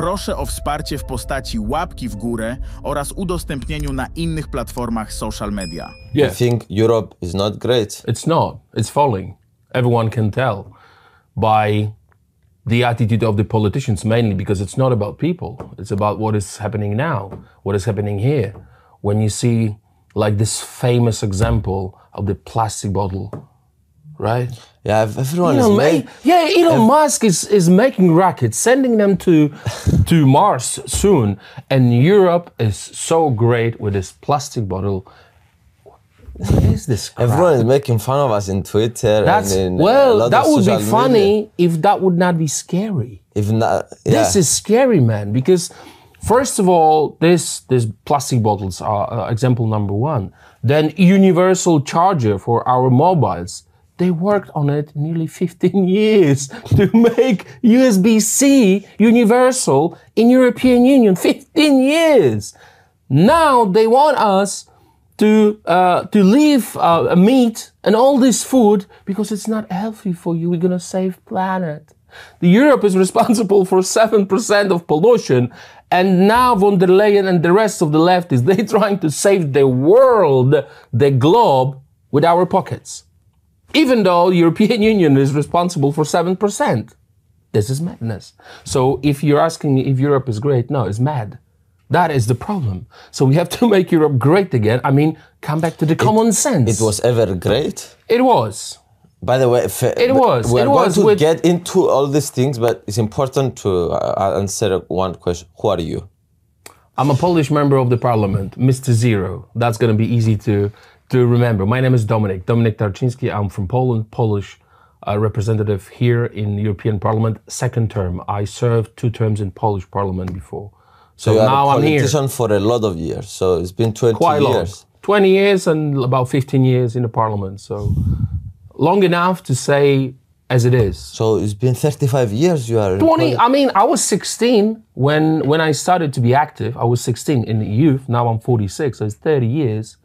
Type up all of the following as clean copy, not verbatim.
proszę o wsparcie w postaci łapki w górę oraz udostępnieniu na innych platformach social media. Yeah. I think Europe is not great. It's not. It's falling. Everyone can tell by the attitude of the politicians mainly, because it's not about people. It's about what is happening now, what is happening here. When you see like this famous example of the plastic bottle, right? Yeah, everyone is Elon Musk is making rockets, sending them to Mars soon, and Europe is so great with this plastic bottle. What is this crap? Everyone is making fun of us in Twitter. That would be funny if that would not be scary. If not, yeah. This is scary, man, because first of all, these plastic bottles are example number one. Then universal charger for our mobiles. They worked on it nearly 15 years to make USB-C universal in European Union. 15 years. Now they want us to leave meat and all this food because it's not healthy for you. We're gonna save planet. Europe is responsible for 7% of pollution, and now von der Leyen and the rest of the leftists, they're trying to save the world, the globe, with our pockets. Even though the European Union is responsible for 7%. This is madness. So if you're asking me if Europe is great, no, it's mad. That is the problem. So we have to make Europe great again. I mean, come back to the common sense. It was ever great? It was. By the way, we're going to get into all these things, but it's important to answer one question. Who are you? I'm a Polish member of the parliament, Mr. Zero. That's going to be easy to remember. My name is Dominik Tarczynski. I'm from Poland, Polish representative here in the European Parliament, second term. I served 2 terms in Polish parliament before. So now I'm here. Politician for a lot of years. So it's been 20 Quite years. Long. 20 years and about 15 years in the parliament. So long enough to say as it is. So it's been 35 years you are 20, I mean, I was 16 when I started to be active. I was 16 in the youth. Now I'm 46. So it's 30 years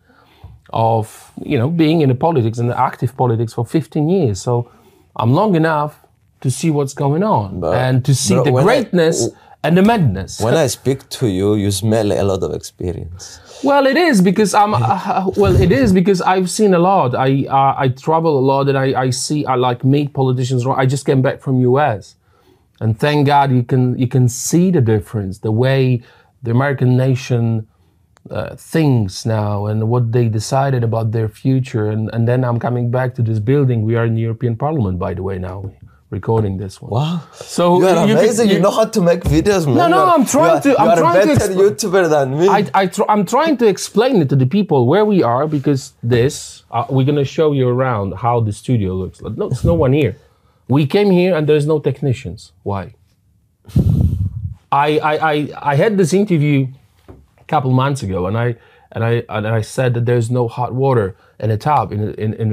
of, being in the politics and the active politics for 15 years. So I'm long enough to see what's going on and to see the greatness and the madness. When I speak to you, you smell a lot of experience. Well, it is because I've seen a lot. I travel a lot and I meet politicians. I just came back from US, and thank God you can see the difference, the way the American nation thinks now and what they decided about their future. And then I'm coming back to this building. We are in the European Parliament, by the way, now. Recording this one. Wow! So you are amazing. You know how to make videos, man. No, I'm trying to. You are a better YouTuber than me. I'm trying to explain it to the people where we are, because we're gonna show you around how the studio looks. No, there's no one here. We came here and there's no technicians. Why? I had this interview a couple months ago, and I said that there's no hot water in a tub in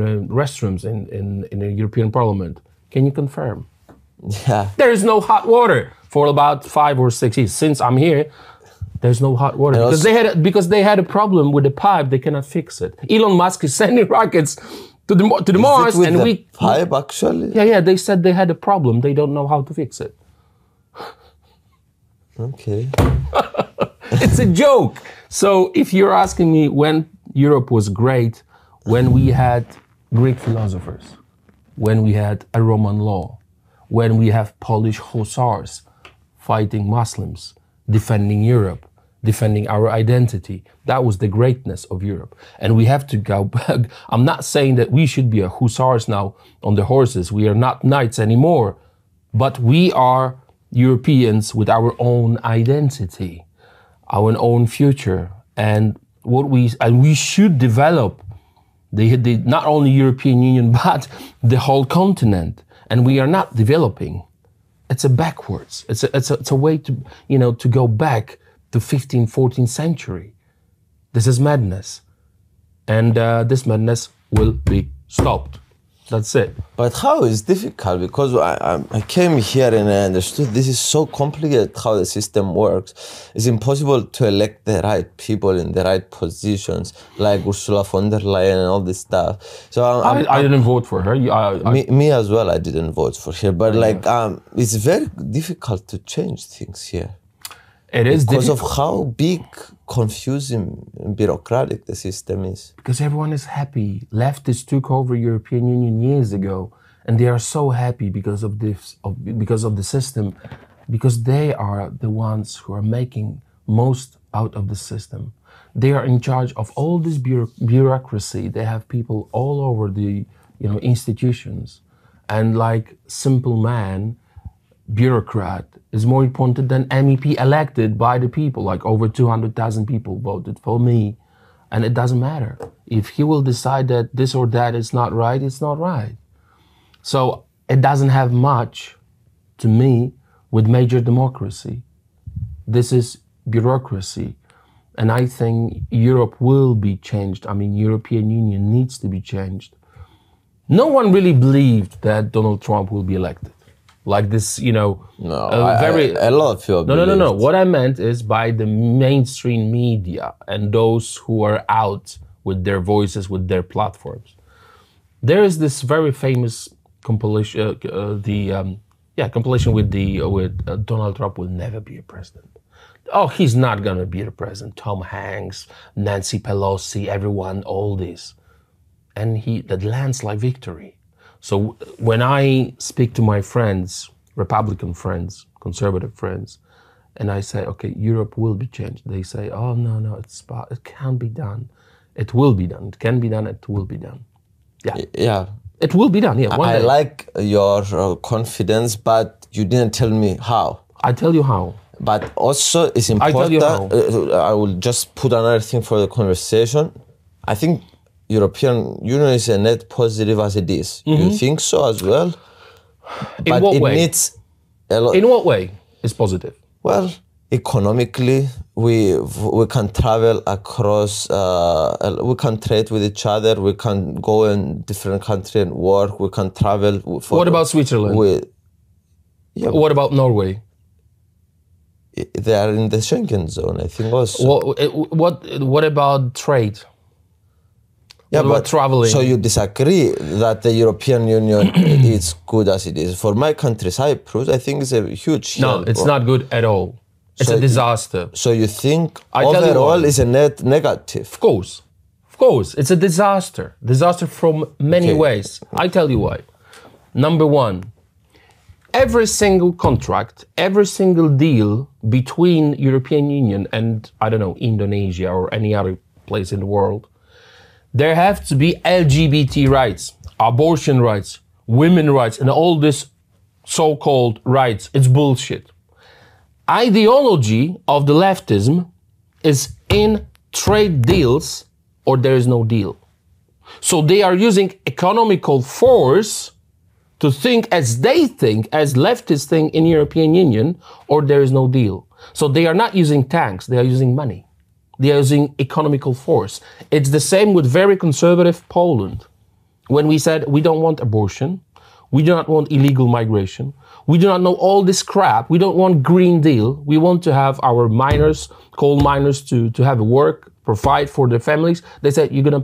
the restrooms in the European Parliament. Can you confirm? Yeah. There is no hot water for about 5 or 6 years. Since I'm here, there's no hot water because they had a problem with the pipe. They cannot fix it. Elon Musk is sending rockets to the Mars, and the pipe actually. Yeah. They said they had a problem. They don't know how to fix it. Okay. It's a joke. So if you're asking me when Europe was great, when we had Greek philosophers, when we had a Roman law, when we have Polish hussars fighting Muslims, defending Europe, defending our identity. That was the greatness of Europe. And we have to go back. I'm not saying that we should be a hussars now on the horses. We are not knights anymore, but we are Europeans with our own identity, our own future. And we should develop not only European Union, but the whole continent. And we are not developing. It's a backwards. It's a way to go back to 15th, 14th century. This is madness. And this madness will be stopped. That's it. But how is difficult? Because I came here and I understood this is so complicated how the system works. It's impossible to elect the right people in the right positions, like Ursula von der Leyen and all this stuff. So I didn't vote for her. Me as well, I didn't vote for her. But it's very difficult to change things here. It is because difficult. of how big, confusing, and bureaucratic the system is. Because everyone is happy. Leftists took over European Union years ago, and they are so happy because of this, because of the system, because they are the ones who are making most out of the system. They are in charge of all this bureaucracy. They have people all over the institutions, and like simple man, bureaucrat is more important than MEP elected by the people. Like over 200,000 people voted for me, and it doesn't matter. If he will decide that this or that is not right, it's not right. So it doesn't have much, to me, with major democracy. This is bureaucracy. And I think Europe will be changed. I mean, European Union needs to be changed. No one really believed that Donald Trump will be elected. Like this, A lot of people. No. What I meant is by the mainstream media and those who are out with their voices, with their platforms. There is this very famous compilation, compilation with Donald Trump will never be a president. Oh, he's not gonna be the president. Tom Hanks, Nancy Pelosi, everyone, all this, and that landslide victory. So when I speak to my friends, Republican friends, conservative friends, and I say, okay, Europe will be changed, they say, oh no, it can't be done. It will be done. It can be done. It will be done. Yeah. It will be done. Yeah. I like your confidence, but you didn't tell me how. I tell you how. But also, it's important. I tell you how. I will just put another thing for the conversation. I think European Union is a net positive as it is. You think so as well? In what way? Needs a lot. In what way is positive? Well, economically, we can travel across. We can trade with each other. We can go in different countries and work. We can travel. What about Switzerland? What about Norway? They are in the Schengen zone, I think also. What about trade? Yeah, what about traveling? So you disagree that the European Union is good as it is? For my country, Cyprus, I think it's a huge... No, it's not good at all. It's a disaster. So you think overall is a net negative? Of course. It's a disaster. Disaster from many ways. I tell you why. Number one, every single contract, every single deal between European Union and, I don't know, Indonesia or any other place in the world, there have to be LGBT rights, abortion rights, women rights, and all this so-called rights. It's bullshit. Ideology of the leftism is in trade deals or there is no deal. So they are using economical force to think as they think, as leftists think in European Union, or there is no deal. So they are not using tanks, they are using money. They are using economical force. It's the same with very conservative Poland. When we said we don't want abortion, we do not want illegal migration, we do not know all this crap, we don't want Green Deal, we want to have our miners, coal miners to have work, provide for their families. They said we're gonna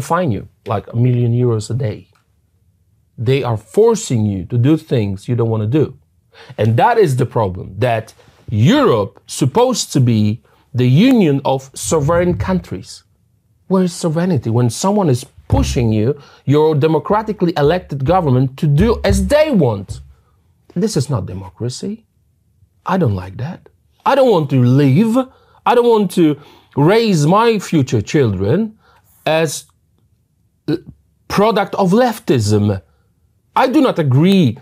fine you like €1 million a day. They are forcing you to do things you don't want to do. And that is the problem, that Europe supposed to be the union of sovereign countries. Where is sovereignty? When someone is pushing you, your democratically elected government, to do as they want. This is not democracy. I don't like that. I don't want to live. I don't want to raise my future children as product of leftism. I do not agree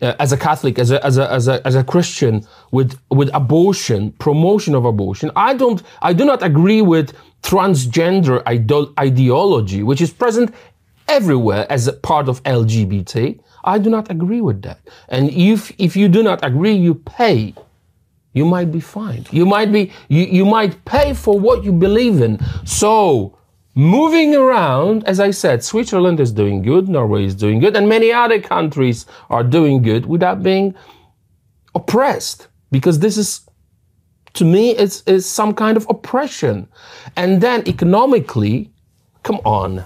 as a Catholic, as a Christian with abortion, promotion of abortion. I do not agree with transgender ideology, which is present everywhere as a part of LGBT. I do not agree with that. And if you do not agree, you pay. You might be fined. You might pay for what you believe in. So moving around, as I said, Switzerland is doing good, Norway is doing good, and many other countries are doing good without being oppressed. Because this is, to me, is some kind of oppression. And then economically, come on.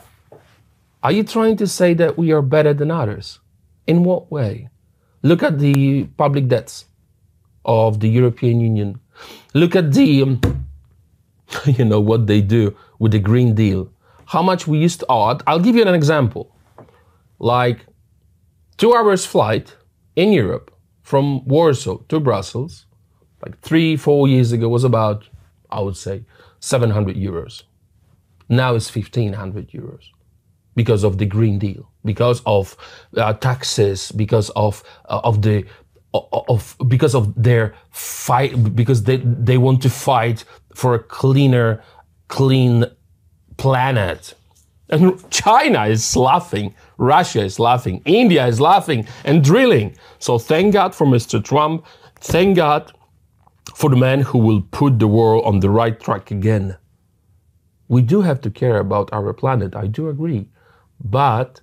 Are you trying to say that we are better than others? In what way? Look at the public debts of the European Union. Look at the, you know, what they do with the Green Deal. How much we used to, I'll give you an example. Like 2 hours flight in Europe from Warsaw to Brussels, like 3-4 years ago was about, I would say, 700 euros. Now it's 1,500 euros because of the Green Deal, because of taxes, because of their fight, because they want to fight for a clean planet. And China is laughing, Russia is laughing, India is laughing and drilling. So thank God for Mr. Trump. Thank God for the man who will put the world on the right track again. We do have to care about our planet, I do agree. But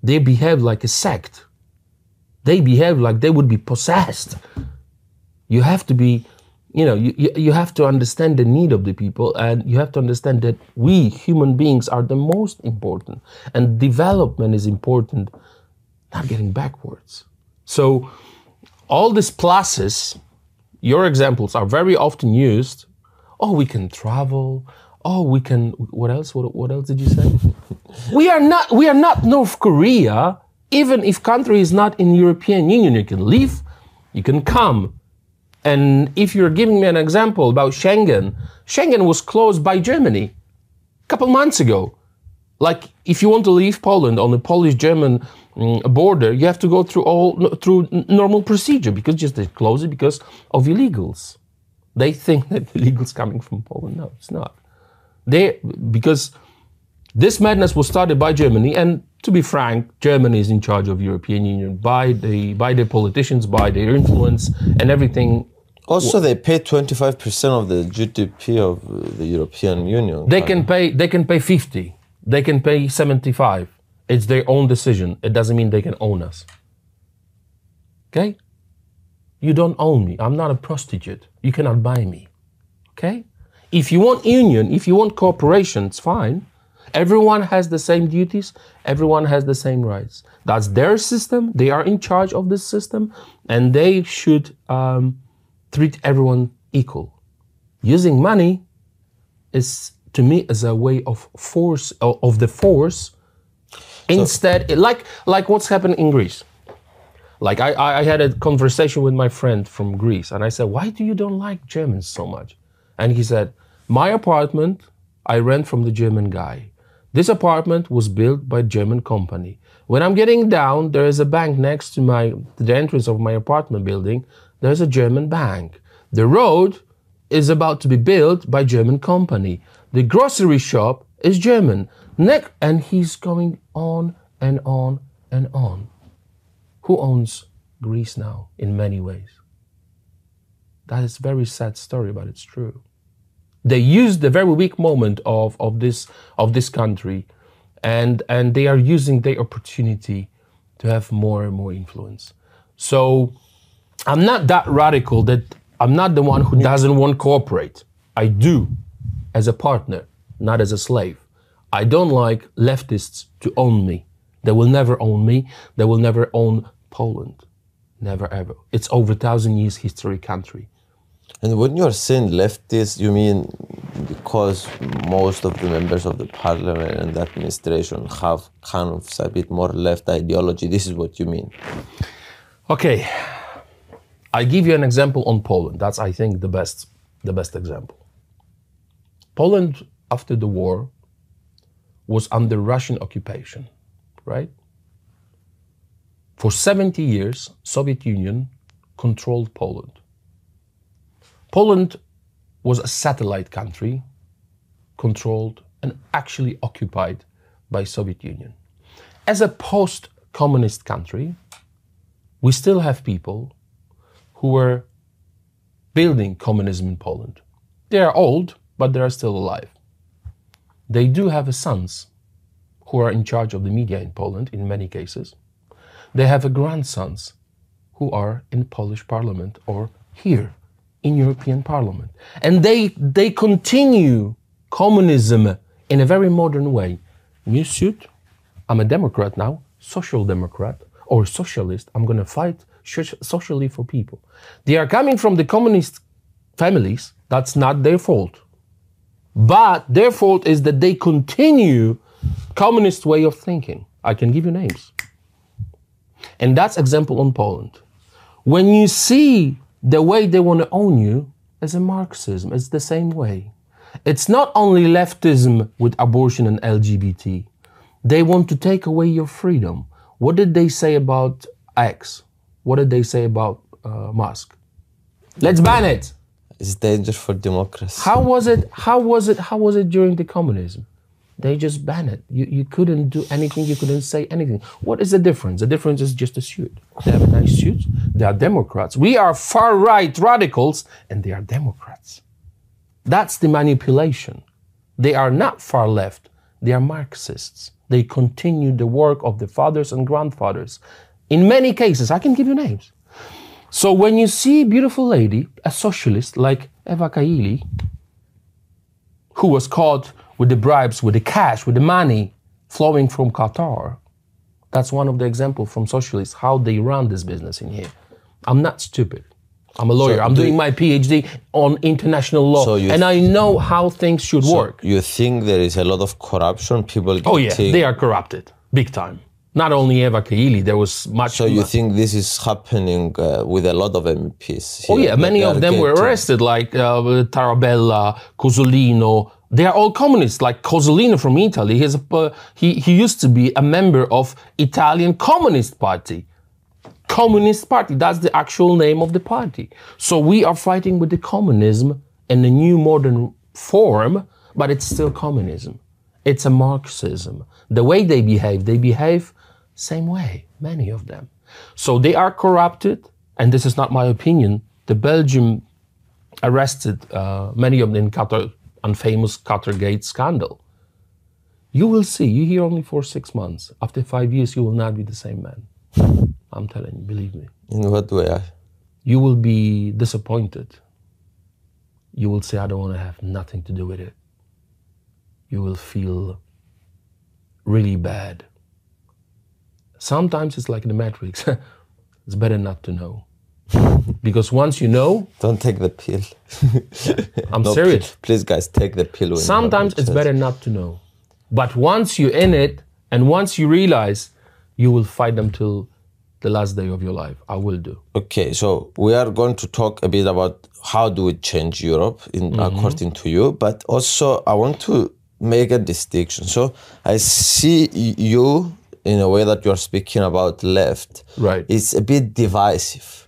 they behave like a sect. They behave like they would be possessed. You have to be, you know, you have to understand the need of the people, and you have to understand that we human beings are the most important, and development is important, not getting backwards. So all these pluses, your examples are very often used. Oh, we can travel. Oh, we can, what else? What else did you say? We are not North Korea. Even if country is not in European Union, you can leave, you can come. And if you're giving me an example about Schengen, Schengen was closed by Germany a couple months ago. Like if you want to leave Poland on the Polish-German border, you have to go through normal procedure because just they close it because of illegals. They think that illegals coming from Poland. No, it's not. Because this madness was started by Germany, and to be frank, Germany is in charge of European Union by the politicians, by their influence and everything. Also, they pay 25% of the GDP of the European Union. They can pay 50. They can pay 75. It's their own decision. It doesn't mean they can own us. Okay? You don't own me. I'm not a prostitute. You cannot buy me. Okay? If you want union, if you want cooperation, it's fine. Everyone has the same duties. Everyone has the same rights. That's their system. They are in charge of this system, and they should treat everyone equal. Using money is, to me, as a way of force, of the force. Instead, like what's happened in Greece. Like I had a conversation with my friend from Greece, and I said, "Why do you don't like Germans so much?" And he said, "My apartment, I rent from the German guy. This apartment was built by a German company. When I'm getting down, there is a bank next to the entrance of my apartment building. There's a German bank. The road is about to be built by German company. The grocery shop is German." And he's going on and on and on. Who owns Greece now in many ways? That is a very sad story, but it's true. They used the very weak moment of this country, and they are using their opportunity to have more and more influence. So I'm not that radical that I'm not the one who doesn't want to cooperate. I do, as a partner, not as a slave. I don't like leftists to own me. They will never own me. They will never own Poland. Never ever. It's over 1,000 years history country. And when you're saying leftist, you mean because most of the members of the parliament and the administration have kind of a bit more left ideology. This is what you mean. Okay. I give you an example on Poland. That's, I think, the best example. Poland, after the war, was under Russian occupation, right? For 70 years, Soviet Union controlled Poland. Poland was a satellite country, controlled and actually occupied by Soviet Union. As a post-communist country, we still have people who were building communism in Poland. They are old, but they are still alive. They do have sons who are in charge of the media in Poland in many cases. They have grandsons who are in Polish parliament or here in European Parliament. And they continue communism in a very modern way. New suit, I'm a Democrat now, social democrat or socialist. I'm going to fight socially for people. They are coming from the communist families. That's not their fault. But their fault is that they continue communist way of thinking. I can give you names. And that's example on Poland. When you see the way they want to own you, as a Marxism, it's the same way. It's not only leftism with abortion and LGBT. They want to take away your freedom. What did they say about X? What did they say about Musk? Let's ban it. It's dangerous for democracy. How was it during the communism? They just banned it. You couldn't do anything, you couldn't say anything. What is the difference? The difference is just a suit. They have a nice suit. They are Democrats. We are far-right radicals, and they are Democrats. That's the manipulation. They are not far-left. They are Marxists. They continue the work of the fathers and grandfathers. In many cases, I can give you names. So when you see a beautiful lady, a socialist like Eva Kaili, who was caught with the bribes, with the cash, with the money flowing from Qatar, that's one of the examples from socialists, how they run this business in here. I'm not stupid. I'm a lawyer. So I'm doing my PhD on international law, and I know how things should work. You think there is a lot of corruption? People Oh yeah, they are corrupted, big time. Not only Eva Kaili, there was much. So you think this is happening with a lot of MPs? Oh yeah, many of them were arrested, like Tarabella, Cozzolino. They are all communists, like Cozzolino from Italy. He used to be a member of Italian Communist Party. Communist Party, that's the actual name of the party. So we are fighting with the communism in a new modern form, but it's still communism. It's a Marxism. The way they behave same way, many of them. So they are corrupted, and this is not my opinion. The Belgium arrested many of them in Qatar, on famous Qatargate scandal. You will see, you're here only for 6 months. After 5 years, you will not be the same man. I'm telling you, believe me. In what way? You will be disappointed. You will say, I don't want to have nothing to do with it. You will feel really bad. Sometimes it's like the Matrix. It's better not to know. Because once you know... Don't take the pill. I'm serious. Please, guys, take the pill. Sometimes it's better not to know. But once you're in it, and once you realize, you will fight them till the last day of your life. I will do. Okay, so we are going to talk a bit about how do we change Europe according to you, but also I want to make a distinction. So I see you in a way that you're speaking about left. Right. It's a bit divisive.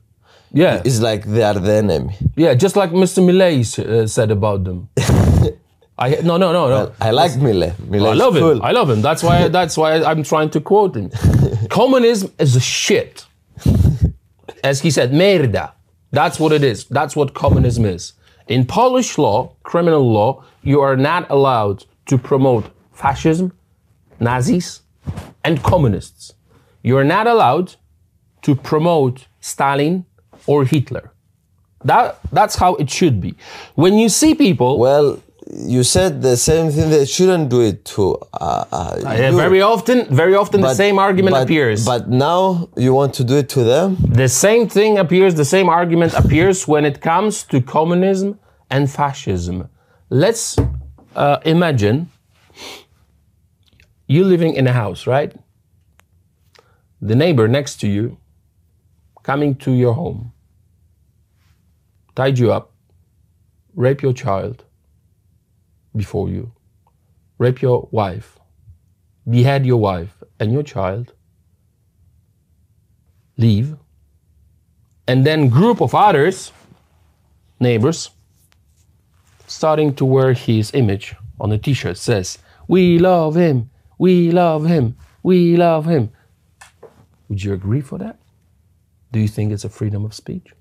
Yeah. It's like they are the enemy. Yeah, just like Mr. Millet said about them. No. Well, I like Millet. I love him. I love him. That's why I'm trying to quote him. Communism is a shit. As he said, merda. That's what it is. That's what communism is. In Polish law, criminal law, you are not allowed to promote fascism, Nazis, and communists. You are not allowed to promote Stalin or Hitler. That's how it should be. When you see people... Well, you said the same thing. They shouldn't do it too. Very often the same argument appears. But now you want to do it to them? The same thing appears, the same argument appears when it comes to communism and fascism. Let's imagine you living in a house, right? The neighbor next to you coming to your home, tied you up, rape your child before you, rape your wife, behead your wife and your child, leave, and then group of others, neighbors, starting to wear his image on a t-shirt, says, "We love him, we love him, we love him." Would you agree for that? Do you think it's a freedom of speech?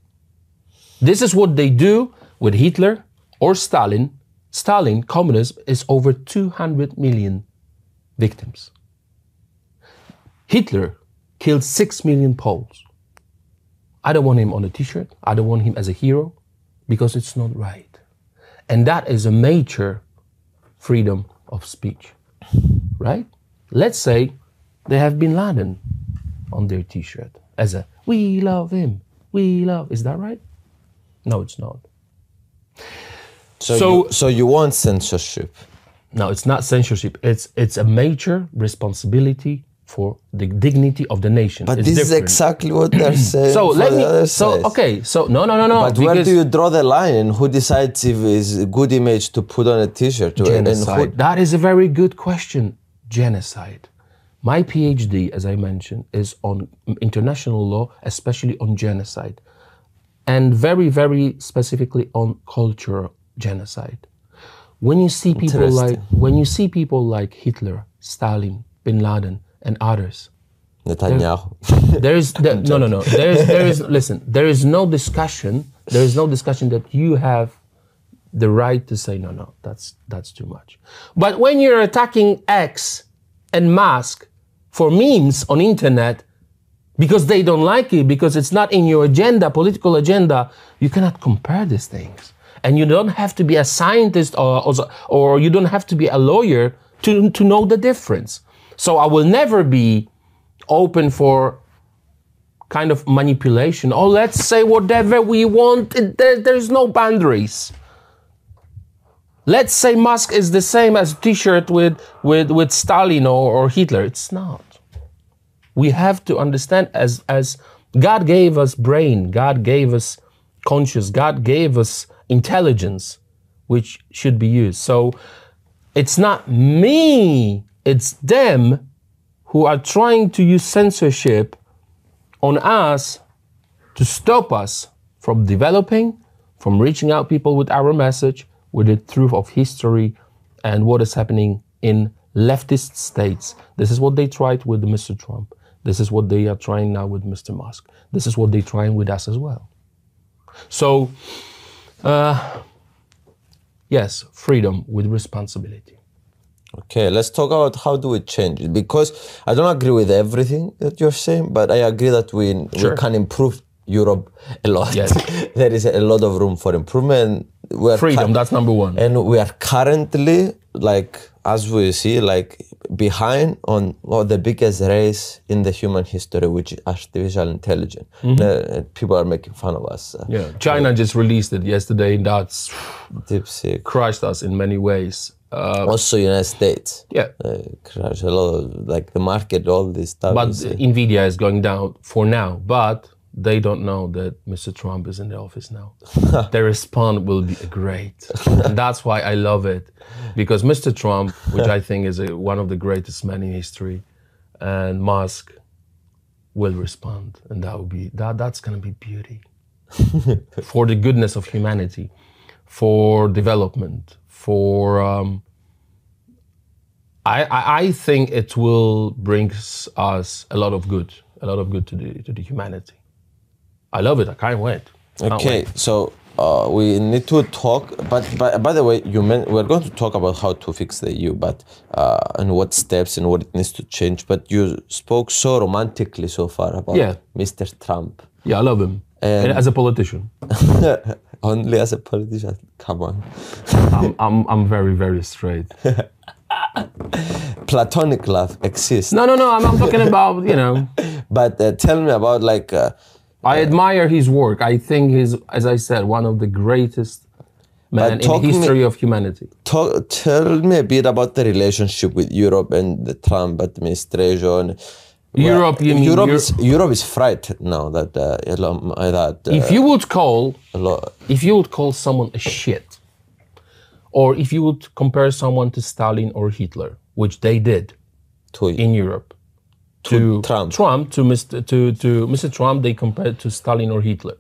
This is what they do with Hitler or Stalin. Stalin, communism, is over 200 million victims. Hitler killed 6 million Poles. I don't want him on a t-shirt. I don't want him as a hero because it's not right. And that is a major freedom of speech, right? Let's say they have Bin Laden on their t-shirt as a, We love him. We love. Is that right? No, it's not. So you want censorship? No, it's not censorship. It's a major responsibility for the dignity of the nation. But it's this different. is exactly what they're saying. So let me. So Okay. So no. But where do you draw the line, and who decides if it's a good image to put on a T-shirt? Genocide. That is a very good question. Genocide. My PhD, as I mentioned, is on international law, especially on genocide, and very, very specifically on cultural genocide. When you see people like Hitler, Stalin, Bin Laden, and others, Netanyahu. there is no discussion. There is no discussion that you have the right to say no. That's too much. But when you're attacking X and Musk for memes on internet because they don't like it, because it's not in your agenda, political agenda, you cannot compare these things. And you don't have to be a scientist or you don't have to be a lawyer to know the difference. So I will never be open for kind of manipulation. Oh, let's say whatever we want. There's no boundaries. Let's say Musk is the same as T-shirt with Stalin or Hitler. It's not. We have to understand as God gave us brain, God gave us conscience, God gave us intelligence, which should be used. So it's not me, it's them who are trying to use censorship on us to stop us from developing, from reaching out people with our message, with the truth of history and what is happening in leftist states. This is what they tried with Mr. Trump. This is what they are trying now with Mr. Musk. This is what they're trying with us as well. So, yes, freedom with responsibility. Okay, let's talk about how do we change it, because I don't agree with everything that you're saying, but I agree that we can improve Europe a lot. Yes. There is a lot of room for improvement. Freedom, that's number one. And we are currently, as we see, behind on the biggest race in the human history, which is artificial intelligence. People are making fun of us. China just released it yesterday, and that's DeepSeek crushed us in many ways. Also United States. Crash a lot of, the market, all this stuff. But Nvidia is going down for now, but they don't know that Mr. Trump is in the office now. Their response will be great. And that's why I love it. Because Mr. Trump, which I think is one of the greatest men in history, and Musk will respond. And that's going to be beauty. For the goodness of humanity, for development, for... I think it will bring us a lot of good to the humanity. I love it. I can't wait. Okay, so we need to talk. But by the way, we're going to talk about how to fix the EU, and what steps and what it needs to change. But you spoke so romantically so far about Mr. Trump. Yeah, I love him. And as a politician. Only as a politician. Come on. I'm very, very straight. Platonic love exists. No. I'm talking about, But tell me about I admire his work. I think he's, as I said, one of the greatest men in the history of humanity. Tell me a bit about the relationship with Europe and the Trump administration. Europe is frightened now that if you would call someone a shit, or if you would compare someone to Stalin or Hitler, which they did in Europe, to Mr. Trump, they compared to Stalin or Hitler.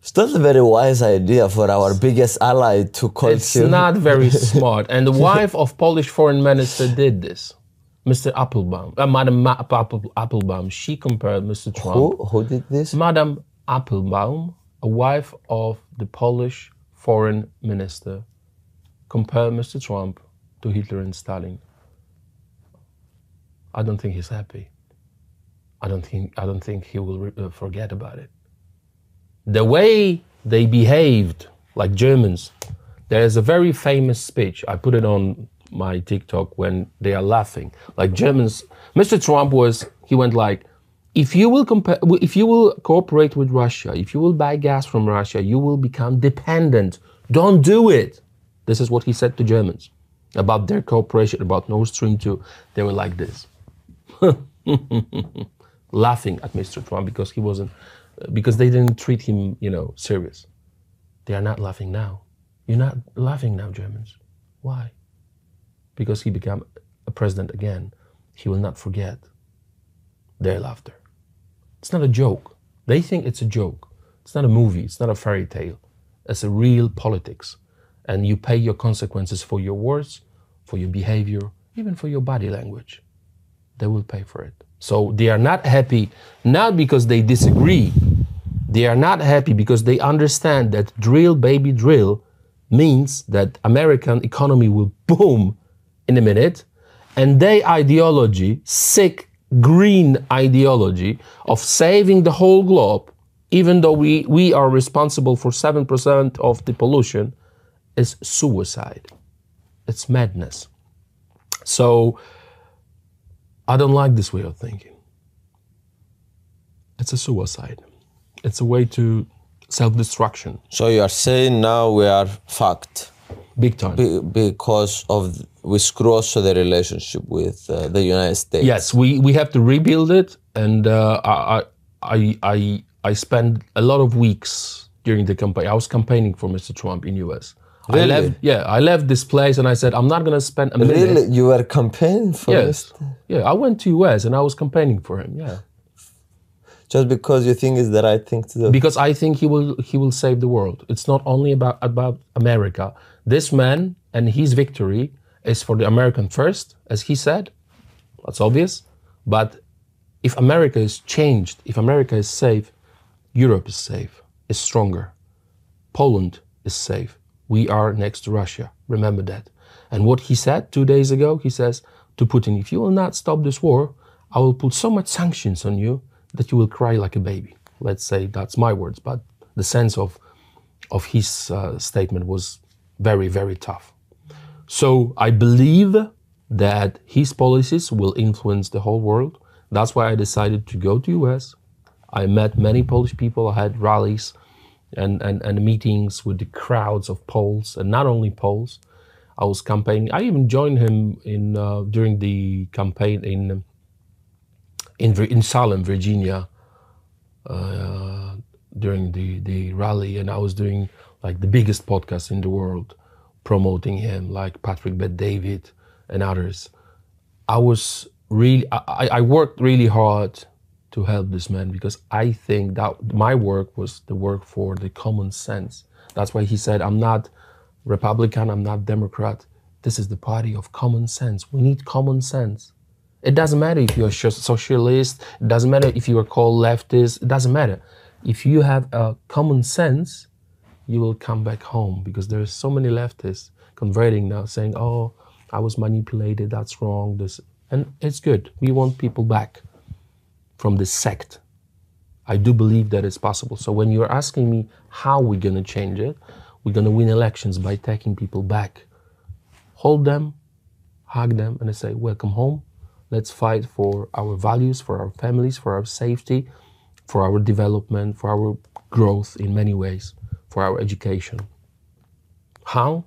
It's not a very wise idea for our biggest ally to call him. It's not very smart. And the wife of Polish foreign minister did this, Mr. Applebaum, Madam Applebaum. She compared Mr. Trump. Who did this? Madam Applebaum, a wife of the Polish foreign minister, compared Mr. Trump to Hitler and Stalin. I don't think he's happy. I don't think he will forget about it. The way they behaved like Germans, there is a very famous speech. I put it on my TikTok when they are laughing like Germans. Mr. Trump went like, if you will cooperate with Russia, if you will buy gas from Russia, you will become dependent. Don't do it. This is what he said to Germans about their cooperation, about Nord Stream 2. They were like this, laughing at Mr. Trump because they didn't treat him, serious. They are not laughing now. You're not laughing now, Germans. Why? Because he became a president again. He will not forget their laughter. It's not a joke. They think it's a joke. It's not a movie. It's not a fairy tale. It's a real politics. And you pay your consequences for your words, for your behavior, even for your body language. They will pay for it. So they are not happy, not because they disagree. They are not happy because they understand that drill, baby, drill means that American economy will boom in a minute. And their ideology, sick, green ideology of saving the whole globe, even though we are responsible for 7% of the pollution, is suicide. It's madness. So I don't like this way of thinking. It's a suicide. It's a way to self-destruction. So you are saying now we are fucked. Big time. Because of we screw also the relationship with the United States. Yes, we have to rebuild it, and I spent a lot of weeks during the campaign. I was campaigning for Mr. Trump in US. Really? I left this place and I said, I'm not going to spend a minute. Really? You were campaigning for Yes. Yeah, I went to US and I was campaigning for him, yeah. Just because you think it's the right thing to do? Because I think he will save the world. It's not only about America. This man and his victory is for the American first, as he said. That's obvious. But if America is changed, if America is safe, Europe is safe, is stronger. Poland is safe. We are next to Russia. Remember that. And what he said 2 days ago, he says to Putin, if you will not stop this war, I will put so much sanctions on you that you will cry like a baby. Let's say that's my words, but the sense of his statement was very, very tough. So I believe that his policies will influence the whole world. That's why I decided to go to US. I met many Polish people. I had rallies and meetings with the crowds of Poles, and not only Poles. I was campaigning. I even joined him during the campaign in Salem, Virginia, during the rally, and I was doing like the biggest podcast in the world, promoting him, like Patrick Bet-David and others. I worked really hard to help this man because I think that my work was the work for the common sense. That's why he said, I'm not Republican, I'm not Democrat. This is the party of common sense. We need common sense. It doesn't matter if you're a socialist, it doesn't matter if you are called leftist, it doesn't matter. If you have a common sense, you will come back home, because there's so many leftists converting now saying, oh, I was manipulated, that's wrong, and it's good. We want people back from this sect. I do believe that it's possible. So when you're asking me how we're gonna change it, we're gonna win elections by taking people back. Hold them, hug them, and I say, welcome home. Let's fight for our values, for our families, for our safety, for our development, for our growth in many ways, for our education. How?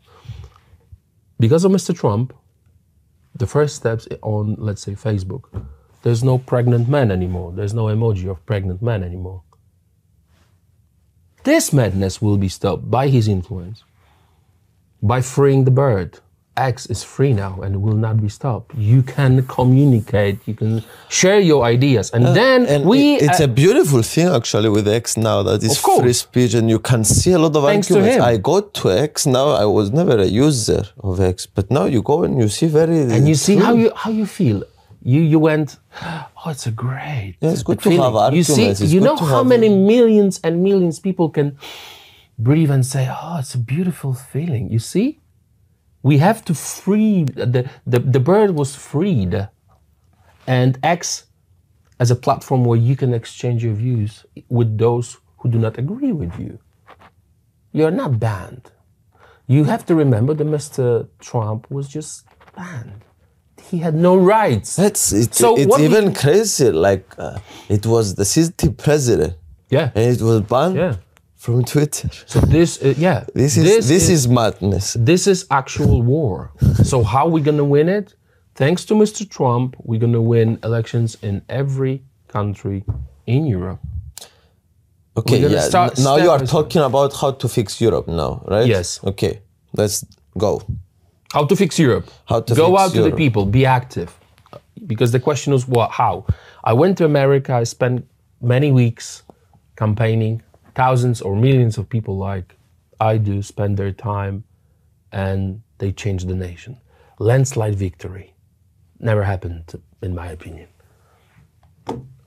Because of Mr. Trump, the first steps on, let's say, Facebook, there's no pregnant man anymore. There's no emoji of pregnant man anymore. This madness will be stopped by his influence, by freeing the bird. X is free now and will not be stopped. You can communicate, you can share your ideas, and then it's a beautiful thing actually with X now, that is free speech, and you can see a lot of Thanks arguments. to him. I go to X now. I was never a user of X, but now you go and you see and you see how you feel. You went, oh, it's a great. Yeah, it's good to feeling. have arguments. You see, you know how many millions and millions people can breathe and say, oh, it's a beautiful feeling. You see? We have to free, the bird was freed, and X as a platform where you can exchange your views with those who do not agree with you. You're not banned. You have to remember that Mr. Trump was just banned. he had no rights. It's what even crazy. Like it was the city president. Yeah. And it was banned Yeah. from Twitter. So this, This is madness. This is actual war. So how are we going to win it? Thanks to Mr. Trump, we're going to win elections in every country in Europe. Okay, yeah. Now you are talking about how to fix Europe now, right? Yes. Okay, let's go. How to fix Europe? How to go fix out to Europe. the people, be active. Because the question was, what? How? I went to America. I spent many weeks campaigning. Thousands or millions of people, like I do, spend their time, and they change the nation. Landslide victory. Never happened, in my opinion.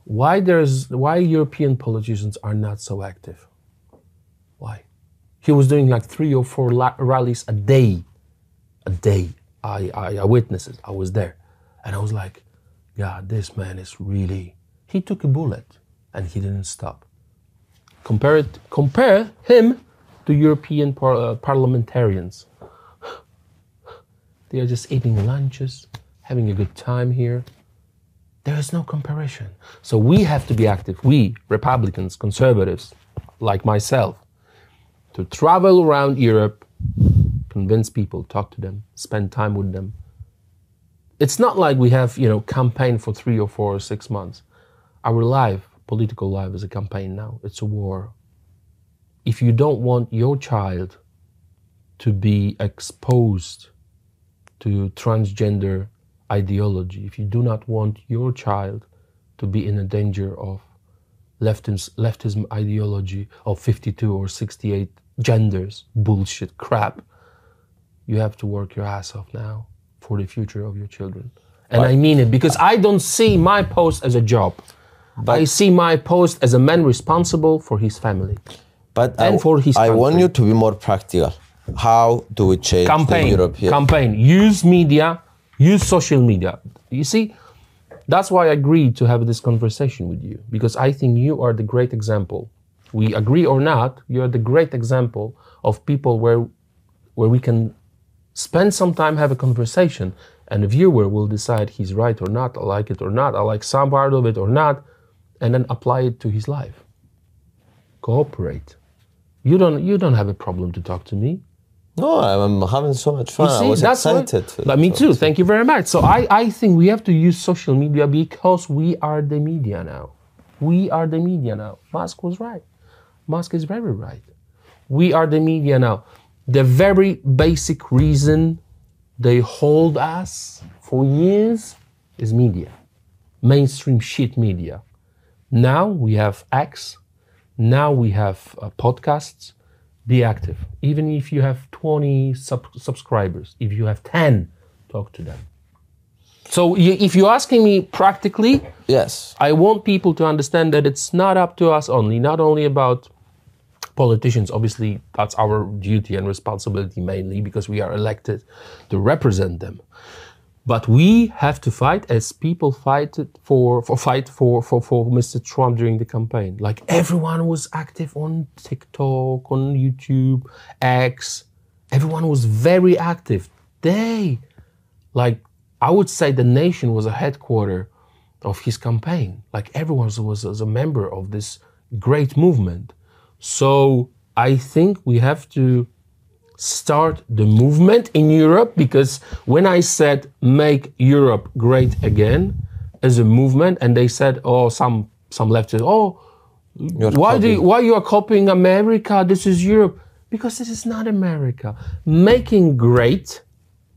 Why European politicians are not so active? Why? He was doing like 3 or 4 rallies a day. A day. I witnessed it. I was there. And I was like, God, this man is really... He took a bullet and he didn't stop. Compare him to European parliamentarians. They are just eating lunches, having a good time here. There is no comparison. So we have to be active. We, Republicans, conservatives, like myself, to travel around Europe, convince people, talk to them, spend time with them. It's not like we have, campaign for 3 or 4 or 6 months. Our life, political life, is a campaign now. It's a war. If you don't want your child to be exposed to transgender ideology, if you do not want your child to be in a danger of leftism ideology of 52 or 68 genders, bullshit crap, you have to work your ass off now for the future of your children. And I mean it, because I don't see my post as a job. I see my post as a man responsible for his family. And for his country. I want you to be more practical. How do we change the European... Campaign. Use media. Use social media. You see, that's why I agreed to have this conversation with you, because I think you are the great example. We agree or not, you are the great example of people where we can spend some time, have a conversation, and the viewer will decide he's right or not, I like it or not, I like some part of it or not, and then apply it to his life. Cooperate. You don't have a problem to talk to me. No, I'm having so much fun. See, I was excited. Me too. Thank you very much. So I think we have to use social media because we are the media now. We are the media now. Musk was right. Musk is very right. We are the media now. The very basic reason they hold us for years is media. Mainstream shit media. Now we have X. Now we have podcasts. Be active. Even if you have 20 subscribers, if you have 10, talk to them. So if you're asking me practically, yes, I want people to understand that it's not up to us only, not only about politicians. Obviously, that's our duty and responsibility mainly because we are elected to represent them. But we have to fight as people fight for Mr. Trump during the campaign. Like everyone was active on TikTok, on YouTube, X. Everyone was very active. I would say the nation was a headquarter of his campaign. Like everyone was a member of this great movement. So I think we have to start the movement in Europe, because when I said make Europe great again as a movement, and they said, some leftists, why you are copying America? This is Europe. Because this is not America. Making great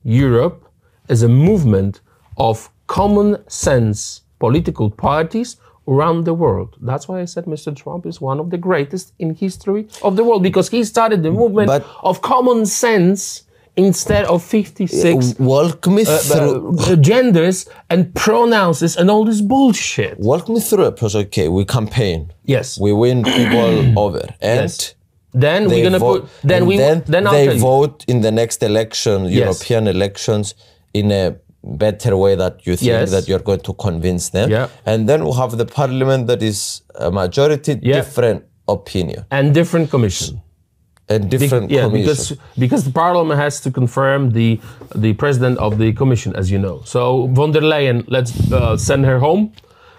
Europe as a movement of common sense political parties around the world. That's why I said Mr. Trump is one of the greatest in history of the world, because he started the movement of common sense instead of 56 walk me through genders and pronouns and all this bullshit. Walk me through it, because we campaign. Yes. We win people over. And yes. Then we're gonna vote, put. Then they vote in the next election, European elections, in a better way that you think that you're going to convince them. Yeah. And then we'll have the parliament that is a majority different opinion. And different commission. A different commission. Because the parliament has to confirm the president of the commission, as you know. So von der Leyen, let's send her home.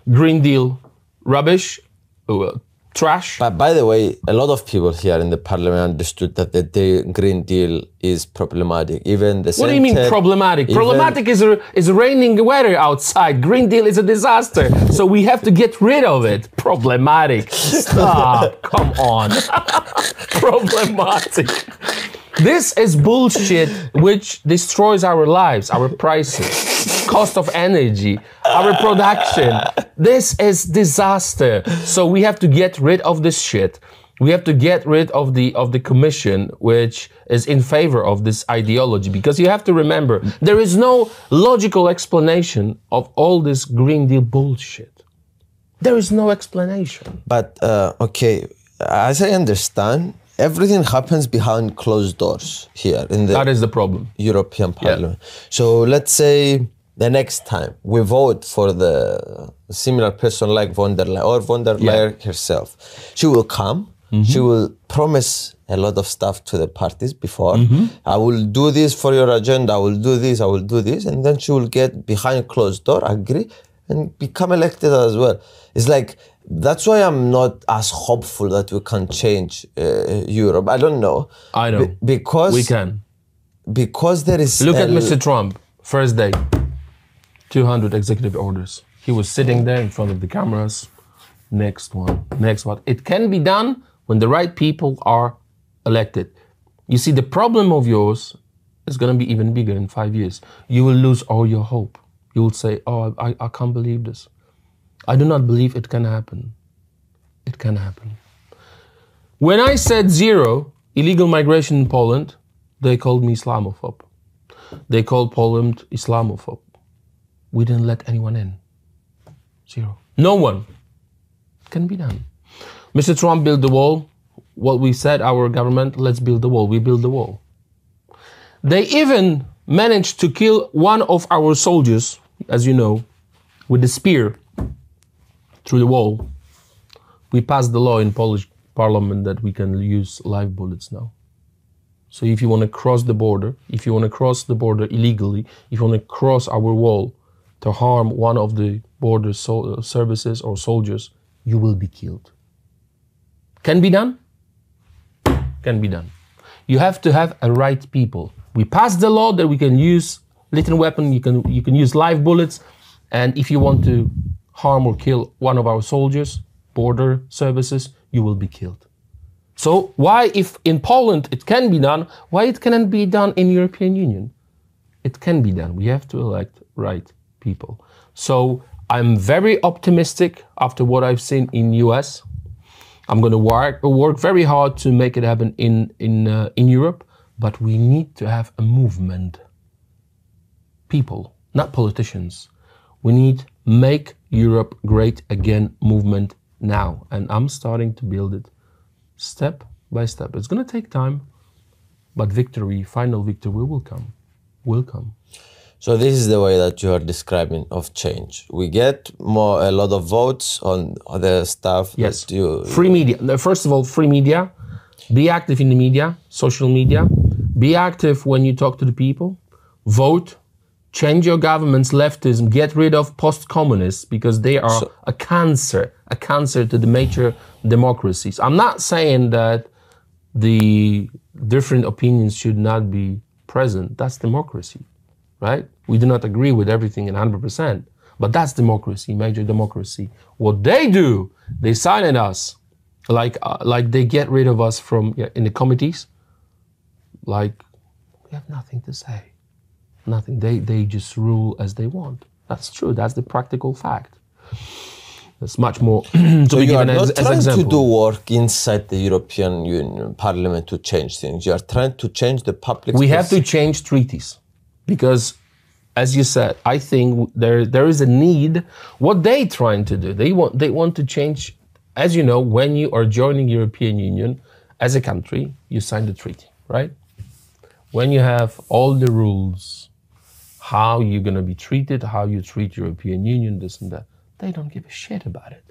Green Deal, rubbish, trash. But by the way, a lot of people here in the parliament understood that the Green Deal is problematic. Even the What do you mean problematic? Problematic is raining weather outside. Green Deal is a disaster. So we have to get rid of it. Problematic. Stop. Come on. Problematic. This is bullshit which destroys our lives, our prices, cost of energy, our production. This is disaster. So we have to get rid of this shit. We have to get rid of the commission which is in favor of this ideology, because you have to remember there is no logical explanation of all this Green Deal bullshit. There is no explanation. But okay, as I understand, everything happens behind closed doors here in the that is the problem. European Parliament. Yeah. So let's say the next time we vote for the similar person like von der Leyen or von der Leyen herself, she will come, she will promise a lot of stuff to the parties before. I will do this for your agenda, I will do this, I will do this, and then she will get behind closed door, agree, and become elected as well. It's like, that's why I'm not as hopeful that we can change Europe. I don't know. I know. Because we can. Because there is... Look at Mr. Trump, first day, 200 executive orders. He was sitting there in front of the cameras. Next one, next one. It can be done when the right people are elected. You see, the problem of yours is going to be even bigger in 5 years. You will lose all your hope. You will say, oh, I can't believe this. I do not believe it can happen. It can happen. When I said 0 illegal migration in Poland, they called me Islamophobe. They called Poland Islamophobe. We didn't let anyone in. 0. No one. It can be done. Mr. Trump built the wall. What we said, our government, let's build the wall. We built the wall. They even managed to kill one of our soldiers, as you know, with a spear through the wall. We passed the law in Polish parliament that we can use live bullets now. So if you want to cross the border, if you want to cross the border illegally, if you want to cross our wall to harm one of the border services or soldiers, you will be killed. Can be done? Can be done. You have to have a right people. We passed the law that we can use lethal weapon, you can use live bullets, and if you want to harm or kill one of our soldiers, border services, you will be killed. So why, if in Poland it can be done, why it cannot be done in European Union? It can be done. We have to elect right people. So I'm very optimistic after what I've seen in US. I'm going to work very hard to make it happen in Europe, but we need to have a movement. People, not politicians. We need Make Europe Great Again movement now. And I'm starting to build it step by step. It's going to take time, but victory, final victory will come. Will come. So this is the way that you are describing of change. We get a lot of votes on the stuff. Yes. Free media. First of all, free media. Be active in the media, social media. Be active when you talk to the people. Vote. Change your government's leftism. Get rid of post-communists because they are a cancer to the major democracies. I'm not saying that the different opinions should not be present. That's democracy, right? We do not agree with everything in 100%, but that's democracy, major democracy. What they do, they silence us, like they get rid of us from in the committees. Like we have nothing to say. Nothing. They just rule as they want. That's true. That's the practical fact. There's much more to so be you given are not as trying example. to do work inside the European Union Parliament to change things. You are trying to change the public. We have to change treaties because, as you said, I think there is a need. What they trying to do, they want to change. As you know, when you are joining European Union as a country, you sign the treaty, right? When you have all the rules, how you're going to be treated, how you treat European Union, this and that, they don't give a shit about it.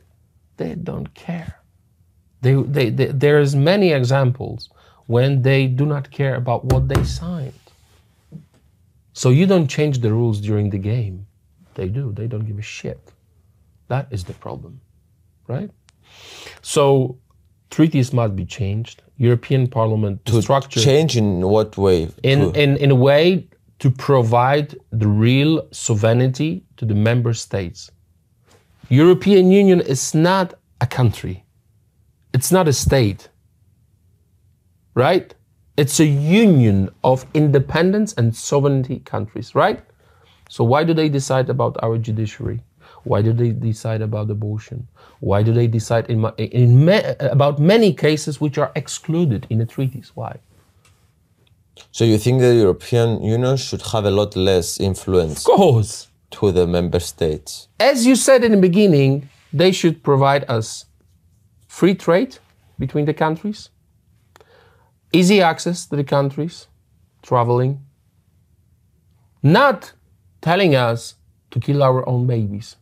They don't care. There's many examples when they do not care about what they signed. So you don't change the rules during the game. They do. They don't give a shit. That is the problem, right? So treaties must be changed. European Parliament To structure change in what way? in a way to provide the real sovereignty to the member states. European Union is not a country. It's not a state, right? It's a union of independence and sovereignty countries, right? So why do they decide about our judiciary? Why do they decide about abortion? Why do they decide about many cases which are excluded in the treaties? Why? So you think the European Union should have a lot less influence Of course. to the member states? As you said in the beginning, they should provide us free trade between the countries, easy access to the countries, traveling, not telling us to kill our own babies,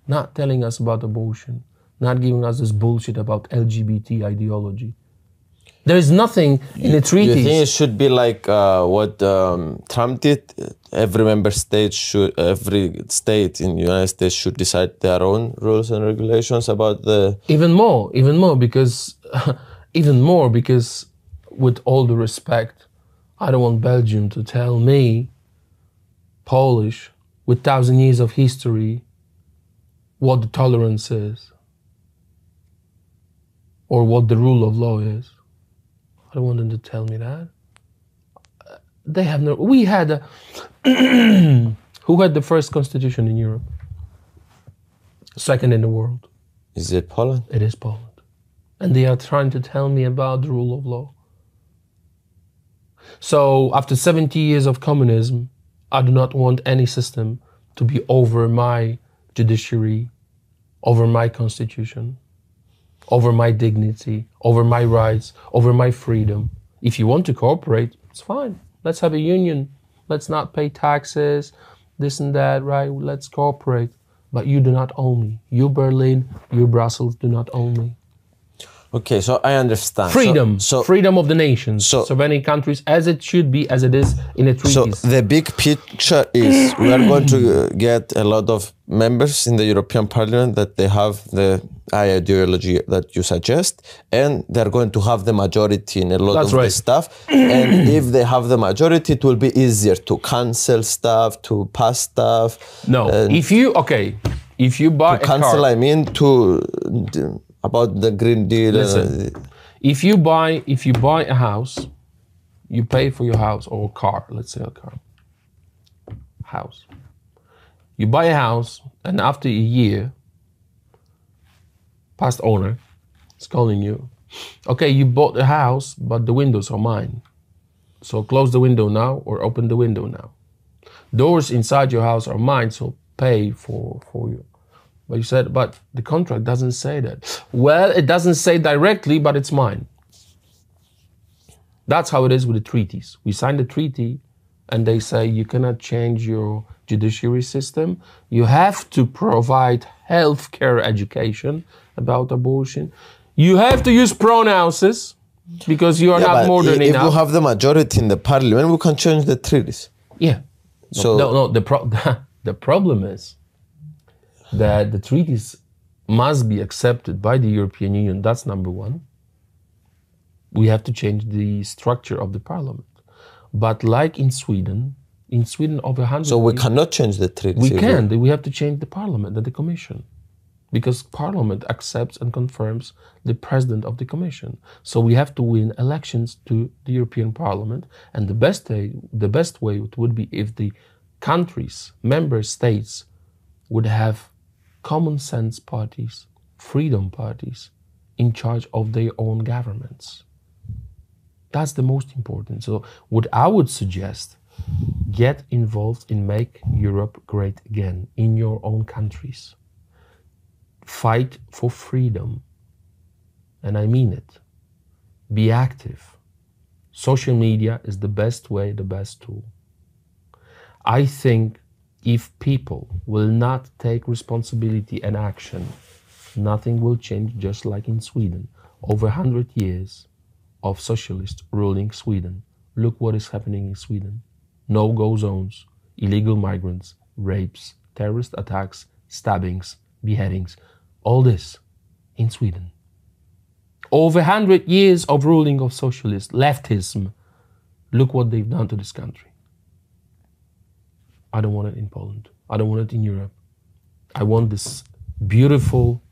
not telling us about abortion, not giving us this bullshit about LGBT ideology. There is nothing in the treaties. You think it should be like what Trump did? Every state in the United States should decide their own rules and regulations about the... Even more, because with all the respect, I don't want Belgium to tell me, Polish, with 1,000 years of history, what the tolerance is, or what the rule of law is. I don't want them to tell me that. They have no... We had a... Who had the first constitution in Europe? Second in the world. Is it Poland? It is Poland. And they are trying to tell me about the rule of law. So after 70 years of communism, I do not want any system to be over my judiciary, over my constitution, over my dignity, over my rights, over my freedom. If you want to cooperate, it's fine. Let's have a union. Let's not pay taxes, this and that, right? Let's cooperate. But you do not own me. You Berlin, you Brussels do not own me. Okay, so I understand. Freedom, So freedom of the nations. So many countries, as it should be, as it is in the treaties. So the big picture is we are going to get a lot of members in the European Parliament that they have the ideology that you suggest, and they're going to have the majority in a lot of the stuff. And if they have the majority, it will be easier to cancel stuff, to pass stuff. No, if you buy a cancel, car, I mean about the Green Deal. Listen, if you buy a house, you pay for your house or a car. Let's say a car, house. You buy a house, and after a year, past owner is calling you. Okay, you bought the house, but the windows are mine. So close the window now or open the window now. Doors inside your house are mine, so pay for you. But you said, but the contract doesn't say that. Well, it doesn't say directly, but it's mine. That's how it is with the treaties. We sign the treaty and they say you cannot change your judiciary system. You have to provide healthcare education about abortion. You have to use pronouns because you are not more than enough. If you have the majority in the parliament, we can change the treaties. Yeah. No, the problem is that the treaties must be accepted by the European Union. That's number one. We have to change the structure of the parliament. But like in Sweden over 100 So we cannot change the treaties. We can. We have to change the parliament and the commission. Because parliament accepts and confirms the president of the commission. So we have to win elections to the European Parliament. And the best way would be if the countries, member states, would have common sense parties, freedom parties, in charge of their own governments. That's the most important. So what I would suggest, get involved in Make Europe Great Again in your own countries. Fight for freedom. And I mean it. Be active. Social media is the best way, the best tool. I think if people will not take responsibility and action, nothing will change, just like in Sweden. Over 100 years, of socialists ruling Sweden. Look what is happening in Sweden. No-go zones, illegal migrants, rapes, terrorist attacks, stabbings, beheadings. All this in Sweden. Over 100 years of ruling of socialists, leftism. Look what they've done to this country. I don't want it in Poland. I don't want it in Europe. I want this beautiful,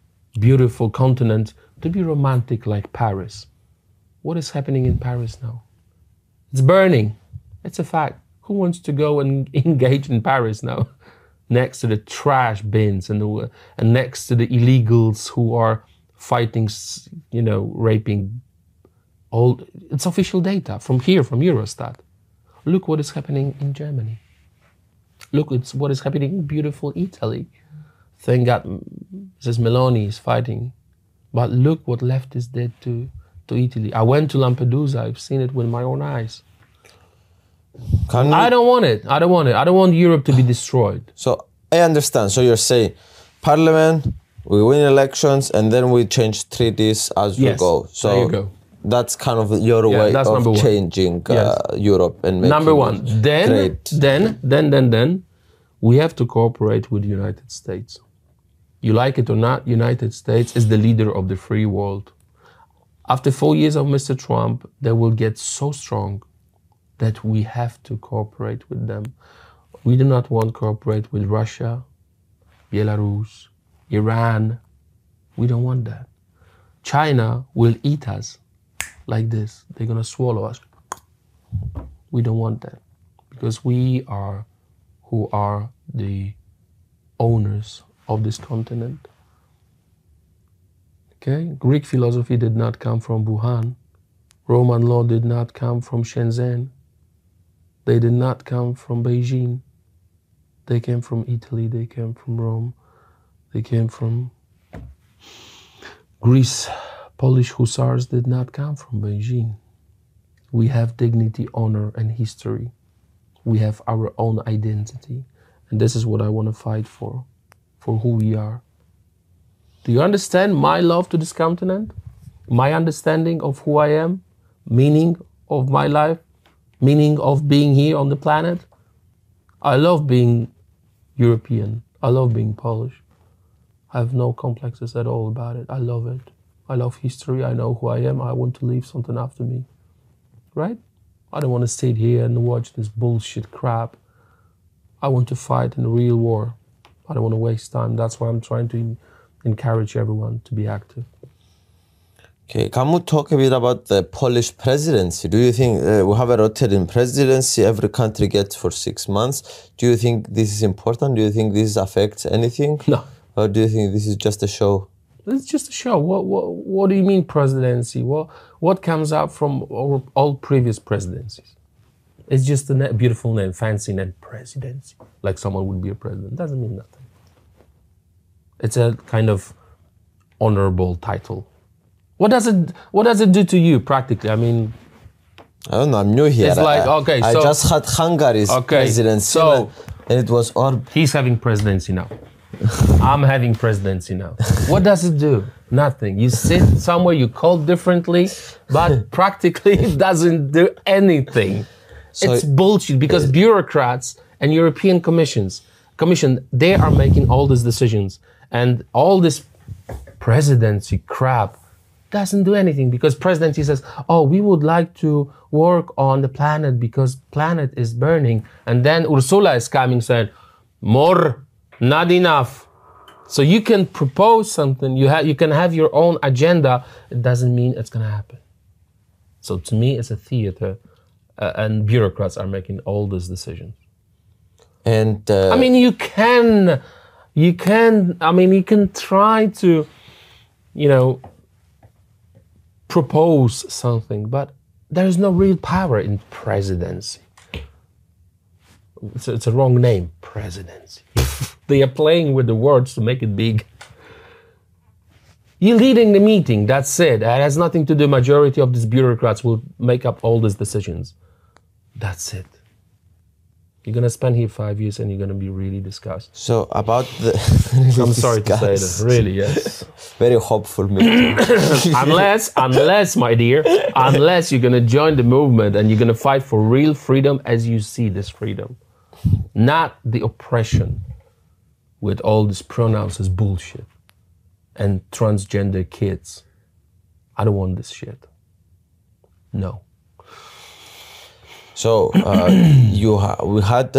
beautiful continent to be romantic like Paris. What is happening in Paris now? It's burning. It's a fact. Who wants to go and engage in Paris now? Next to the trash bins and next to the illegals who are fighting, you know, raping. It's official data from here, from Eurostat. Look what is happening in Germany. Look, it's what is happening in beautiful Italy. Thank God Mrs. Meloni is fighting. But look what leftists did to Italy. I went to Lampedusa. I've seen it with my own eyes. I don't want it. I don't want it. I don't want Europe to be destroyed. So I understand. So you're saying parliament, we win elections, and then we change treaties as we go. So there you go. That's kind of your way of changing Europe and making number one. Then, Then we have to cooperate with the United States. You like it or not, United States is the leader of the free world. After 4 years of Mr. Trump, they will get so strong that we have to cooperate with them. We do not want to cooperate with Russia, Belarus, Iran. We don't want that. China will eat us like this. They're gonna swallow us. We don't want that because we are who are the owners of this continent. Okay? Greek philosophy did not come from Wuhan. Roman law did not come from Shenzhen. They did not come from Beijing. They came from Italy, they came from Rome, they came from Greece. Polish hussars did not come from Beijing. We have dignity, honor, and history. We have our own identity. And this is what I want to fight for who we are. Do you understand my love to this continent? My understanding of who I am? Meaning of my life? Meaning of being here on the planet? I love being European. I love being Polish. I have no complexes at all about it. I love it. I love history. I know who I am. I want to leave something after me. Right? I don't want to sit here and watch this bullshit crap. I want to fight in a real war. I don't want to waste time. That's why I'm trying to encourage everyone to be active. Okay, can we talk a bit about the Polish presidency? Do you think we have a rotating presidency every country gets for 6 months? Do you think this is important? Do you think this affects anything? No. Or do you think this is just a show? It's just a show. What do you mean presidency? What comes out from all previous presidencies? It's just a beautiful name, fancy name, presidency. Like someone would be a president. Doesn't mean nothing. It's a kind of honorable title. What does it do to you practically? I mean, I don't know. I'm new here. It's like, okay, I just had Hungary's presidency, so and it was Orban. He's having presidency now. I'm having presidency now. What does it do? Nothing. You sit somewhere, you call differently, but practically it doesn't do anything. So it's bullshit because bureaucrats and European Commission, they are making all these decisions, and all this presidency crap doesn't do anything because presidency says, oh, we would like to work on the planet because planet is burning. And then Ursula is coming saying, more, not enough. So you can propose something, you can have your own agenda. It doesn't mean it's going to happen. So to me, it's a theater and bureaucrats are making all these decisions. And I mean, you can try to, propose something, but there is no real power in presidency. It's a wrong name, presidency. They are playing with the words to make it big. You're leading the meeting, that's it. It has nothing to do, majority of these bureaucrats will make up all these decisions. That's it. You're going to spend here 5 years and you're going to be really disgusted. So about the... I'm sorry to say that, really, yes. very hopeful meeting. unless, my dear, unless you're gonna join the movement and you're gonna fight for real freedom as you see this freedom, not the oppression with all these pronouns as bullshit and transgender kids. I don't want this shit. No. So we had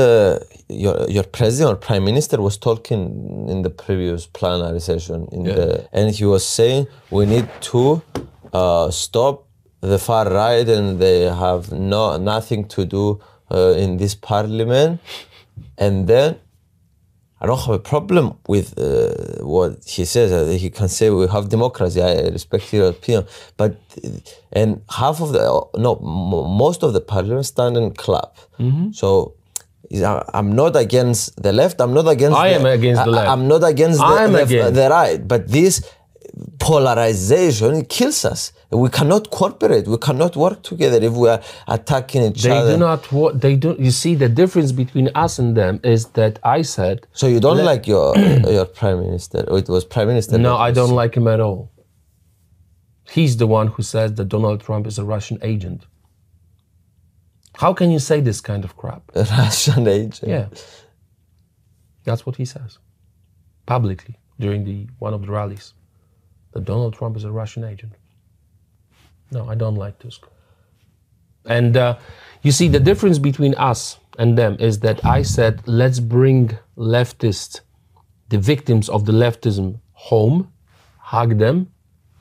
your president or prime minister was talking in the previous plenary session and he was saying we need to stop the far right and they have nothing to do in this parliament. And then I don't have a problem with what he says. He can say we have democracy. I respect your opinion, but and most of the parliament stand and clap. So I'm not against the left. I'm not against. I am against the left. I'm not against the right. But this polarization, it kills us. We cannot cooperate. We cannot work together if we are attacking each other. They do not. They don't. You see, the difference between us and them is that I said. So you don't like your prime minister? Or it was prime minister? No, I don't like him at all. He's the one who says that Donald Trump is a Russian agent. How can you say this kind of crap? A Russian agent? Yeah. That's what he says publicly during one of the rallies. That Donald Trump is a Russian agent. No, I don't like Tusk. And you see, the difference between us and them is that I said, let's bring leftists, the victims of the leftism, home, hug them,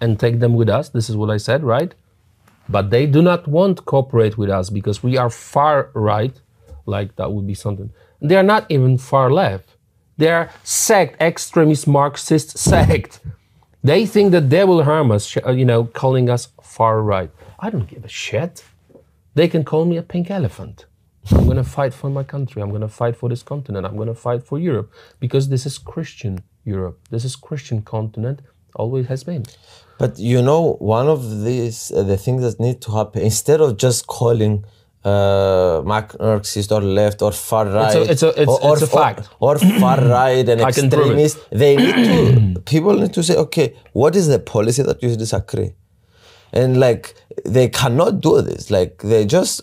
and take them with us. This is what I said, right? But they do not want to cooperate with us because we are far right, like that would be something. They are not even far left. They are sect, extremist Marxist sect. They think that they will harm us, calling us far right. I don't give a shit. They can call me a pink elephant. I'm going to fight for my country. I'm going to fight for this continent. I'm going to fight for Europe because this is Christian Europe. This is Christian continent, always has been. But one of these, the things that need to happen, instead of just calling Marxist or left or far right, it's a fact. Or far right and extremist, they need to. People need to say, okay, what is the policy that you disagree? And they cannot do this. They just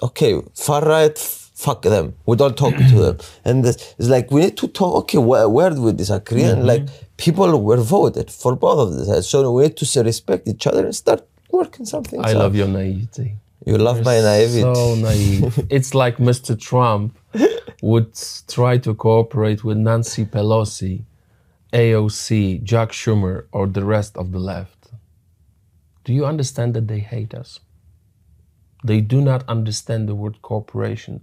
far right, fuck them. We don't talk to them. And it's we need to talk. Okay, where do we disagree? And people were voted for both of this. So we need to respect each other and start working something. I love your naivety. You love my naivety. So naive. It's like Mr. Trump would try to cooperate with Nancy Pelosi, AOC, Jack Schumer, or the rest of the left. Do you understand that they hate us? They do not understand the word cooperation.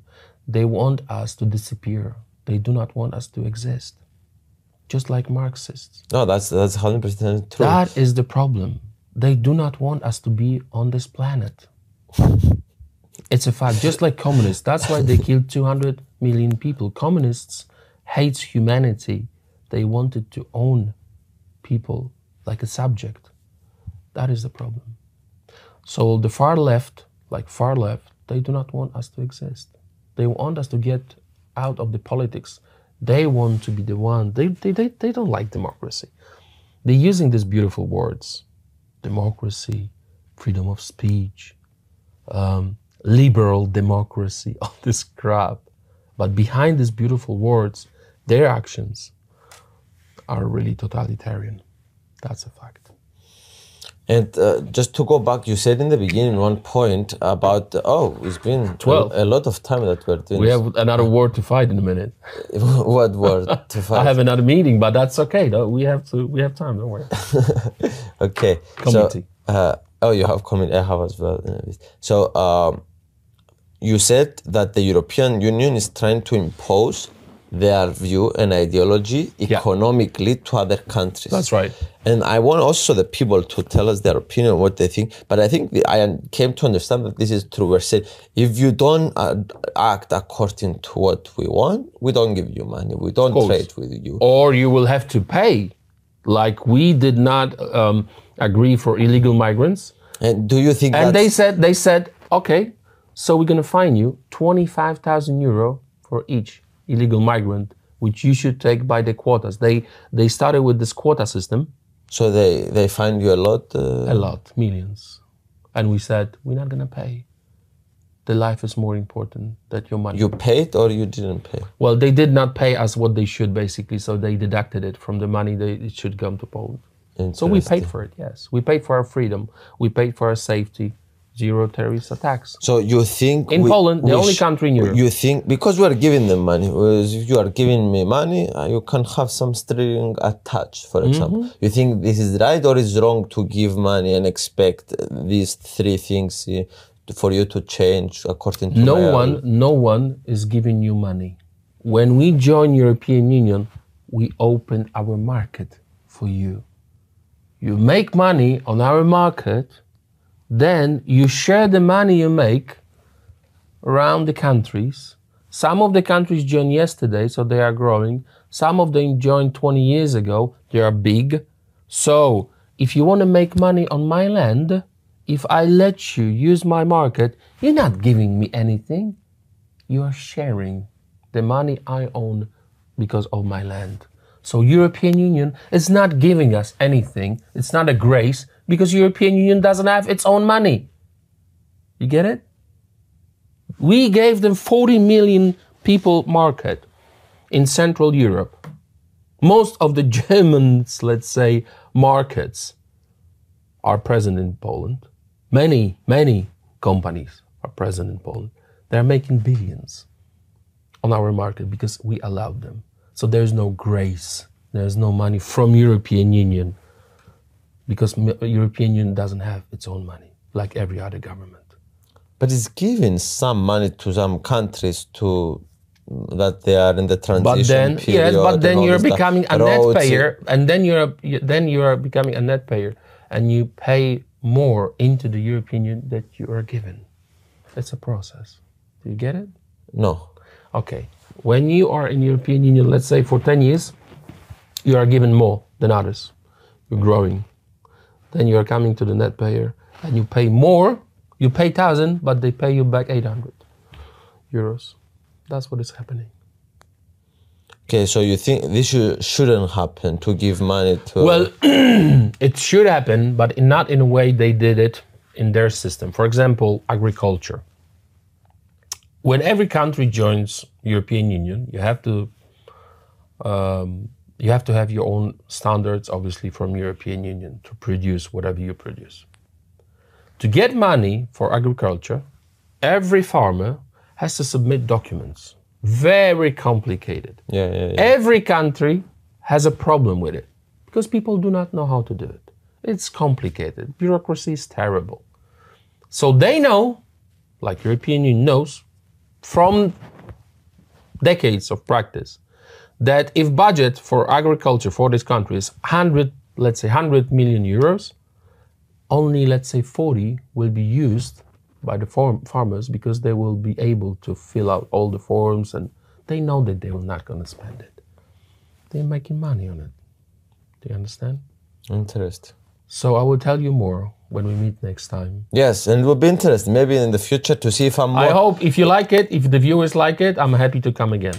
They want us to disappear. They do not want us to exist. Just like Marxists. No, that's 100% true. That is the problem. They do not want us to be on this planet. It's a fact, just like communists. That's why they killed 200 million people. Communists hate humanity. They wanted to own people like a subject. That is the problem. So the far left, they do not want us to exist. They want us to get out of the politics. They want to be the one. They don't like democracy. They're using these beautiful words. Democracy, freedom of speech, liberal democracy, all this crap. But behind these beautiful words, their actions are really totalitarian. That's a fact. And just to go back, you said in the beginning one point about, it's been 12. A lot of time that we're doing We have another war to fight in a minute. What war to fight? I have another meeting, but that's okay. Though. We have time, don't worry. Okay. Committee. So, you have committee, I have as well. So, you said that the European Union is trying to impose their view and ideology economically to other countries. That's right. And I want also the people to tell us their opinion, what they think. But I think I came to understand that this is true. We're saying, if you don't act according to what we want, we don't give you money. We don't trade with you. Or you will have to pay. Like we did not agree for illegal migrants. And do you think And they said, okay, so we're going to fine you 25,000 euro for each illegal migrant, which you should take by the quotas. They started with this quota system, So they find you a lot? A lot, millions. And we said, we're not going to pay. The life is more important than your money. You paid or you didn't pay? Well, they did not pay us what they should, basically, so they deducted it from the money it should come to Poland. So we paid for it, yes. We paid for our freedom. We paid for our safety. Zero terrorist attacks. So you think... In Poland, the only country in Europe. You think, because we are giving them money, whereas if you are giving me money, you can have some string attached, for example. You think this is right or is wrong to give money and expect these three things for you to change according to No one is giving you money. When we join European Union, we open our market for you. You make money on our market, then you share the money you make around the countries. Some of the countries joined yesterday, so they are growing. Some of them joined 20 years ago, they are big. So if you want to make money on my land, if I let you use my market, you're not giving me anything. You are sharing the money I own because of my land. So European Union is not giving us anything. It's not a grace because European Union doesn't have its own money. You get it? We gave them 40 million people market in Central Europe. Most of the Germans, let's say, markets are present in Poland. Many companies are present in Poland. They're making billions on our market because we allowed them. So there's no grace. There's no money from European Union because European Union doesn't have its own money like every other government. But it's giving some money to some countries that they are in the transition period. Yes, but then you're becoming a net payer, and then you are becoming a net payer, and you pay more into the European Union that you are given. It's a process. Do you get it? No. Okay. When you are in European Union, let's say for 10 years, you are given more than others. You're growing. Then you are coming to the net payer and you pay more. You pay 1,000, but they pay you back 800 euros. That's what is happening. Okay, so you think this shouldn't happen, to give money to... Well, it should happen, but not in a way they did it in their system. For example, agriculture. When every country joins European Union, you have to have your own standards, obviously, from European Union to produce whatever you produce. To get money for agriculture, every farmer has to submit documents. Very complicated. Yeah. Every country has a problem with it because people do not know how to do it. It's complicated. Bureaucracy is terrible. So they know, like European Union knows, from decades of practice, that if budget for agriculture for this country is 100 million euros, only, let's say, 40 will be used by the farmers because they will be able to fill out all the forms and they know that they will not going to spend it. They're making money on it. Do you understand? Interesting. So I will tell you more when we meet next time. Yes, and it will be interesting maybe in the future to see if I'm more... I hope if you like it, if the viewers like it, I'm happy to come again.